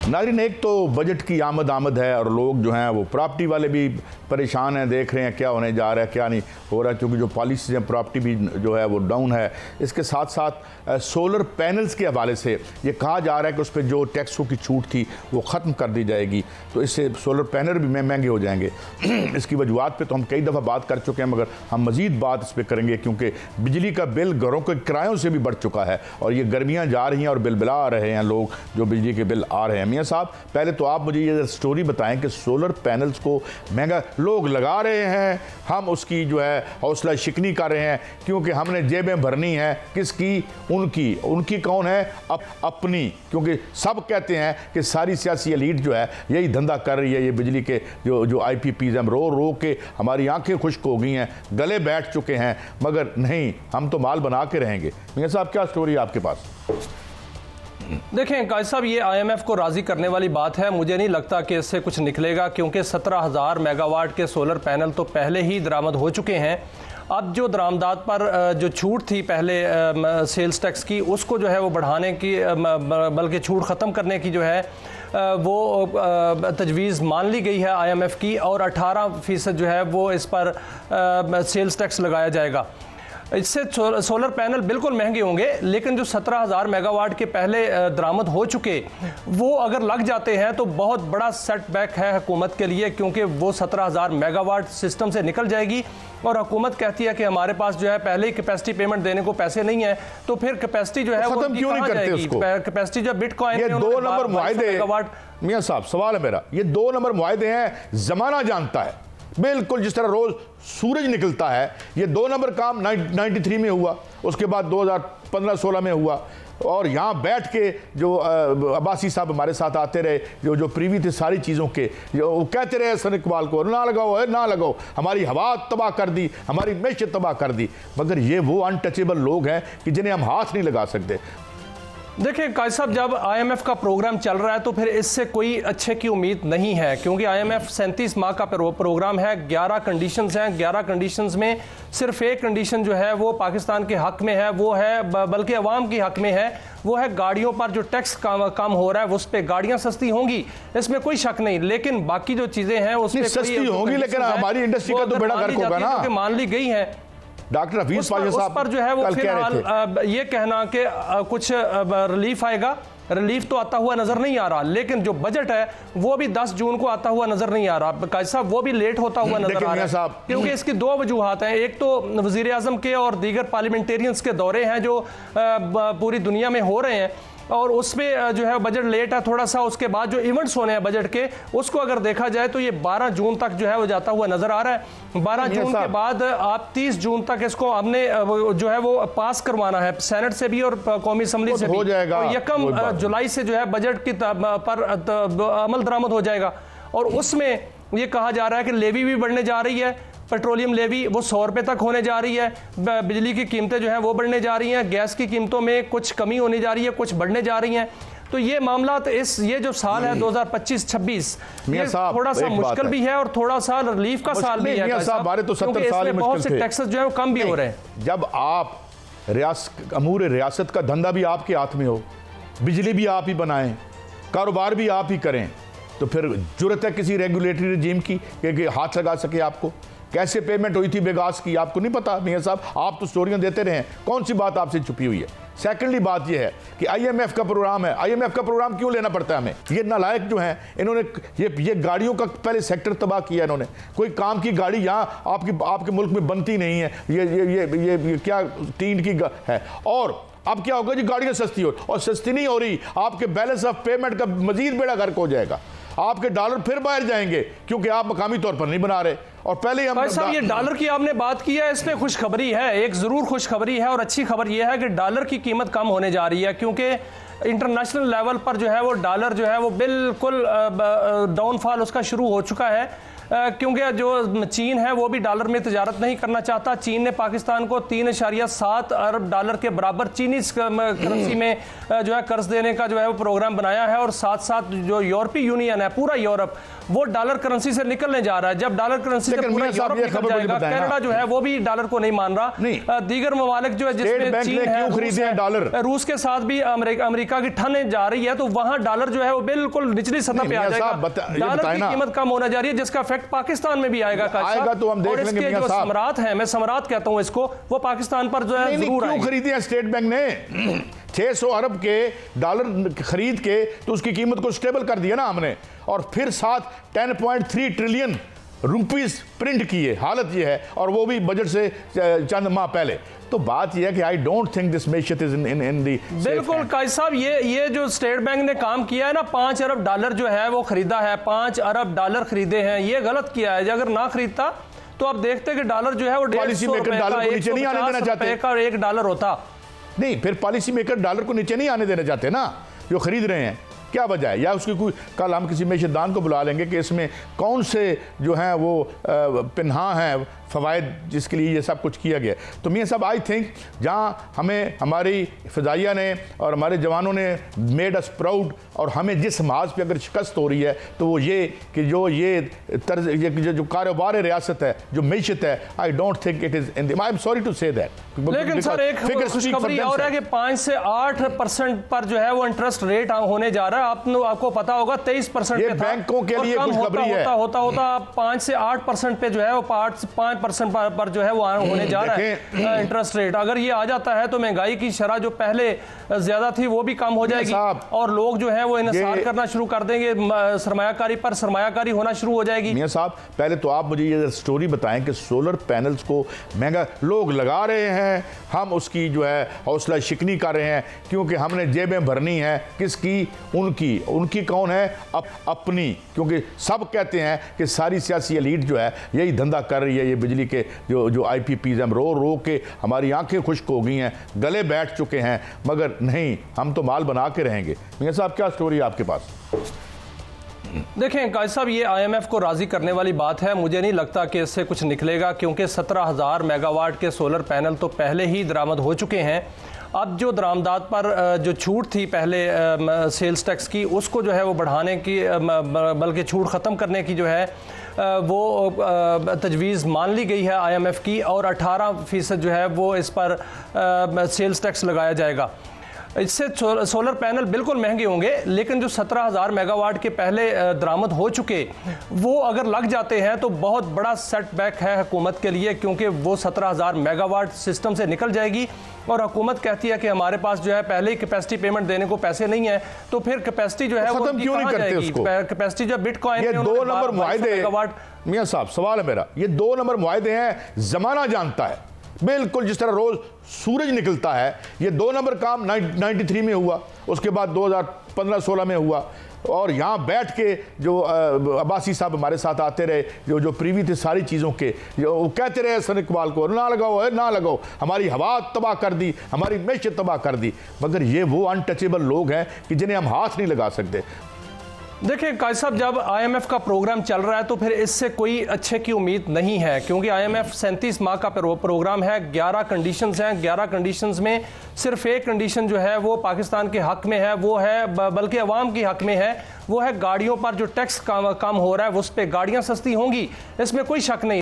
नाज़रीन, एक तो बजट की आमद है और लोग जो हैं वो प्रॉपर्टी वाले भी परेशान हैं, देख रहे हैं क्या होने जा रहा है क्या नहीं हो रहा है, क्योंकि जो पॉलिसीज़ हैं प्रॉपर्टी भी जो है वो डाउन है। इसके साथ साथ सोलर पैनल्स के हवाले से ये कहा जा रहा है कि उस पर जो टैक्सों की छूट थी वो ख़त्म कर दी जाएगी, तो इससे सोलर पैनल भी महंगे हो जाएंगे। इसकी वजूहत पे तो हम कई दफ़ा बात कर चुके हैं, मगर हम मज़ीद बात इस पर करेंगे क्योंकि बिजली का बिल घरों के किरायों से भी बढ़ चुका है और ये गर्मियाँ जा रही हैं और बिल बिला आ रहे हैं लोग, जो बिजली के बिल आ रहे हैं। मियाँ साहब, पहले तो आप मुझे ये स्टोरी बताएं कि सोलर पैनल्स को महंगा लोग लगा रहे हैं, हम उसकी जो है हौसला शिकनी कर रहे हैं क्योंकि हमने जेबें भरनी है। किसकी? उनकी कौन है? अपनी, क्योंकि सब कहते हैं कि सारी सियासी एलीट जो है यही धंधा कर रही है। ये बिजली के जो IPPs हम रो रो के हमारी आंखें खुश्क हो गई हैं, गले बैठ चुके हैं, मगर नहीं, हम तो माल बना के रहेंगे। मियां साहब, क्या स्टोरी है आपके पास? देखें काजी साहब, ये IMF को राज़ी करने वाली बात है। मुझे नहीं लगता कि इससे कुछ निकलेगा क्योंकि 17,000 मेगावाट के सोलर पैनल तो पहले ही दरामद हो चुके हैं। अब जो दरामदात पर जो छूट थी पहले सेल्स टैक्स की, उसको जो है वो बढ़ाने की बल्कि छूट ख़त्म करने की जो है वो तजवीज़ मान ली गई है IMF की, और 18% जो है वो इस पर सेल्स टैक्स लगाया जाएगा। इससे सोलर पैनल बिल्कुल महंगे होंगे, लेकिन जो 17,000 मेगावाट के पहले दरामद हो चुके वो अगर लग जाते हैं तो बहुत बड़ा सेटबैक है हुकूमत के लिए, क्योंकि वो 17,000 मेगावाट सिस्टम से निकल जाएगी और हुकूमत कहती है कि हमारे पास जो है पहले ही कैपेसिटी पेमेंट देने को पैसे नहीं है, तो फिर कैपेसिटी जो है वो खत्म क्यों नहीं करते उसको? कैपेसिटी जो बिटकॉइन, ये 2 नंबर मुआहदे। मियां साहब, सवाल है मेरा, ये 2 नंबर मुआहदे हैं, जमाना जानता है बिल्कुल। जिस तरह रोज सूरज निकलता है, ये 2 नंबर काम 93 में हुआ, उसके बाद 2015-16 में हुआ, और यहाँ बैठ के जो अब्बासी साहब हमारे साथ आते रहे, जो प्रीवी थे सारी चीज़ों के, जो वो कहते रहे हसन इकबाल को ना लगाओ है ना लगाओ, हमारी हवा तबाह कर दी, हमारी मैशत तबाह कर दी, मगर ये वो अनटचेबल लोग हैं कि जिन्हें हम हाथ नहीं लगा सकते। देखिए काजी साहब, जब IMF का प्रोग्राम चल रहा है तो फिर इससे कोई अच्छे की उम्मीद नहीं है, क्योंकि IMF 37 माह का प्रोग्राम है, 11 कंडीशंस हैं। 11 कंडीशंस में सिर्फ एक कंडीशन जो है वो पाकिस्तान के हक में है, वो है बल्कि अवाम के हक में है, वो है गाड़ियों पर जो टैक्स कम हो रहा है उस पर गाड़ियाँ सस्ती होंगी, इसमें कोई शक नहीं, लेकिन बाकी जो चीज़ें हैं उसमें सस्ती होंगी, लेकिन हमारी इंडस्ट्री का तो बेड़ा गर्क होगा ना, मान ली गई है। डॉक्टर हफीज साहब पर जो है वो फिलहाल ये कहना कि कुछ रिलीफ आएगा, रिलीफ तो आता हुआ नजर नहीं आ रहा, लेकिन जो बजट है वो भी 10 जून को आता हुआ नजर नहीं आ रहा काजी साहब, वो भी लेट होता हुआ नजर आ रहा है, क्योंकि इसकी 2 वजूहात हैं। एक तो वजीर आजम के और दीगर पार्लियामेंटेरियंस के दौरे हैं जो पूरी दुनिया में हो रहे हैं, और उसमें जो है बजट लेट है थोड़ा सा। उसके बाद जो इवेंट्स होने हैं बजट के, उसको अगर देखा जाए तो ये 12 जून तक जो है वो जाता हुआ नजर आ रहा है। 12 जून के बाद आप 30 जून तक इसको हमने जो है वो पास करवाना है, सेनेट से भी और कौमी असम्बली से भी, और 1 जुलाई से जो है बजट की पर अमल दरामद हो जाएगा। और उसमें ये कहा जा रहा है कि लेवी भी बढ़ने जा रही है, पेट्रोलियम लेवी वो 100 रुपये तक होने जा रही है, बिजली की कीमतें जो है वो बढ़ने जा रही हैं, गैस की कीमतों में कुछ कमी होने जा रही है, कुछ बढ़ने जा रही हैं। तो ये मामला ये जो साल है 2025-26 ये थोड़ा सा मुश्किल भी है और थोड़ा सा रिलीफ का साल भी है, तो 70 साल बहुत से टैक्सेस जो है वो कम भी हो रहे हैं। जब आप अमूर रियासत का धंधा भी आपके हाथ में हो, बिजली भी आप ही बनाएं, कारोबार भी आप ही करें, तो फिर जरूरत है किसी रेगुलेटरी रजीम की कि हाथ लगा सके आपको। कैसे पेमेंट हुई थी बेगास की, आपको नहीं पता? मियां साहब, आप तो स्टोरियां देते रहे, कौन सी बात आपसे छुपी हुई है? सेकेंडली बात यह है कि IMF का प्रोग्राम है, IMF का प्रोग्राम क्यों लेना पड़ता है हमें? ये नालायक जो हैं, इन्होंने ये गाड़ियों का पहले सेक्टर तबाह किया इन्होंने। कोई काम की गाड़ी यहाँ आपके मुल्क में बनती नहीं है, ये क्या टीन की है। और अब क्या होगा जी, गाड़ियाँ सस्ती हो, और सस्ती नहीं हो रही, आपके बैलेंस ऑफ पेमेंट का मजीद बेड़ा गर्क हो जाएगा, आपके डॉलर फिर बाहर जाएंगे क्योंकि आप मकामी तौर पर नहीं बना रहे। और पहले हम साहब, ये डॉलर की आपने बात की है, इसमें खुशखबरी है, एक जरूर खुशखबरी है, और अच्छी खबर यह है कि डॉलर की कीमत कम होने जा रही है, क्योंकि इंटरनेशनल लेवल पर जो है वो डॉलर जो है वो बिल्कुल डाउनफॉल उसका शुरू हो चुका है, क्योंकि जो चीन है वो भी डॉलर में तिजारत नहीं करना चाहता। चीन ने पाकिस्तान को 3.7 अरब डॉलर के बराबर चीनी करेंसी में जो है कर्ज देने का जो है वो प्रोग्राम बनाया है, और साथ साथ जो यूरोपीय यूनियन है पूरा यूरोप वो डॉलर करेंसी से निकलने जा रहा है। जब डॉलर करेंसी से पूरा यूरोप निकल जाएगा, कनाडा जो है वो भी डॉलर को नहीं मान रहा, दीगर ममालिक जो है जिसमें चीन है, डॉलर रूस के साथ भी अमेरिका अमेरिका की ठने जा रही है तो वहां डॉलर जो है वो बिल्कुल निचली सतह पे आ जाएगा। डॉलर की कीमत कम होने जा रही है जिसका इफेक्ट पाकिस्तान में भी आएगा। तो हम देख लेंगे। जो सम्राट है, मैं सम्राट कहता हूं इसको, वो पाकिस्तान पर जो है जरूर क्यों खरीदे हैं स्टेट बैंक ने 600 अरब के डॉलर खरीद के, तो उसकी कीमत को स्टेबल कर दिया ना हमने, और फिर साथ 10.3 ट्रिलियन रुपीस प्रिंट किए। हालत ये है, और वो भी बजट से चंद माह पहले। तो बात यह है कि आई डोंट थिंक दिस मेशियत इज इन दी। बिल्कुल काजी साहब, ये जो स्टेट बैंक ने काम किया है ना, 5 अरब डॉलर जो है वो खरीदा है, 5 अरब डॉलर खरीदे हैं, ये गलत किया है। अगर ना खरीदता तो आप देखते कि डॉलर जो है वो पॉलिसी मेकर डॉलर को नीचे नहीं आने देना चाहते का एक डॉलर होता नहीं, फिर पॉलिसी मेकर डॉलर को नीचे नहीं आने देना चाहते ना, जो खरीद रहे हैं। क्या वजह है? या उसकी कोई, कल हम किसी मेशदान को बुला लेंगे कि इसमें कौन से जो हैं वो पिन्हा हैं फ़वायद जिसके लिए ये सब कुछ किया गया। तो मियां साहब, आई थिंक जहाँ हमें हमारी फ़िज़ाइया ने और हमारे जवानों ने मेड अस प्राउड, और हमें जिस महाज पे अगर शिकस्त हो रही है तो वो ये कि जो ये तर्ज, जो कारोबार रियासत है, जो मीशत है, I don't think it is in, I am sorry to say that. लेकिन सर एक खुशखबरी और है कि 5 से 8% पर जो है वो इंटरेस्ट रेट होने जा रहा है। आपको पता होगा 23% पे था, बैंकों के लिए खुशखबरी है। होता 5 से 8% पे जो है वो 5% पर जो है वो होने जा रहा है इंटरेस्ट रेट। अगर ये आ जाता है तो महंगाई की शरह जो पहले ज्यादा थी वो भी कम हो जाएगी, और लोग जो है वो इन्हिसार करना शुरू कर देंगे, सरमायाकारी पर सरमायाकारी होना शुरू हो जाएगी। मियां साहब, पहले तो आप मुझे ये स्टोरी बताएं कि सोलर पैनल्स को महंगा लोग लगा रहे हैं, हम उसकी जो है हौसला शिकनी कर रहे हैं क्योंकि हमने जेबें भरनी है। किसकी? उनकी कौन है? अपनी। क्योंकि सब कहते हैं कि सारी सियासी एलीट जो है यही धंधा कर रही है। ये बिजली के जो IPPs हम रो के हमारी आंखें खुश्क हो गई हैं, गले बैठ चुके हैं, मगर नहीं, हम तो माल बना के रहेंगे। मियां साहब, क्या स्टोरी है आपके पास? देखें काजी साहब, ये IMF को राजी करने वाली बात है। मुझे नहीं लगता कि इससे कुछ निकलेगा, क्योंकि 17,000 मेगावाट के सोलर पैनल तो पहले ही दरामद हो चुके हैं। अब जो दरामदात पर जो छूट थी पहले सेल्स टैक्स की, उसको जो है वो बढ़ाने की, बल्कि छूट ख़त्म करने की जो है वो तजवीज़ मान ली गई है IMF की, और 18% जो है वो इस पर सेल्स टैक्स लगाया जाएगा। इससे सोलर पैनल बिल्कुल महंगे होंगे, लेकिन जो 17,000 मेगावाट के पहले दरामद हो चुके, वो अगर लग जाते हैं तो बहुत बड़ा सेटबैक है हुकूमत के लिए, क्योंकि वो 17,000 मेगावाट सिस्टम से निकल जाएगी। और हुकूमत कहती है कि हमारे पास जो है पहले ही कैपेसिटी पेमेंट देने को पैसे नहीं है, तो फिर कैपेसिटी जो है वो खत्म क्यों नहीं करते उसको? कैपेसिटी जो बिटकॉइन, ये 2 नंबर मुआहदे, मियां साहब सवाल है मेरा, ये 2 नंबर मुआहदे हैं, जमाना जानता है बिल्कुल। जिस तरह रोज सूरज निकलता है, ये 2 नंबर काम 93 में हुआ, उसके बाद 2015-16 में हुआ, और यहाँ बैठ के जो अब्बासी साहब हमारे साथ आते रहे, जो प्रीवी थे सारी चीज़ों के, जो वो कहते रहे हसन इकबाल को ना लगाओ है, ना लगाओ, हमारी हवा तबाह कर दी, हमारी मैशत तबाह कर दी। मगर ये वो अनटचेबल लोग हैं कि जिन्हें हम हाथ नहीं लगा सकते। देखिए काजी साहब, जब IMF का प्रोग्राम चल रहा है तो फिर इससे कोई अच्छे की उम्मीद नहीं है, क्योंकि IMF 37 माह का प्रोग्राम है, 11 कंडीशंस हैं। 11 कंडीशंस में सिर्फ एक कंडीशन जो है वो पाकिस्तान के हक में है, वो है, बल्कि अवाम के हक में है, वो है गाड़ियों पर जो टैक्स कम हो रहा है, उस पर गाड़ियाँ सस्ती होंगी, इसमें कोई शक नहीं।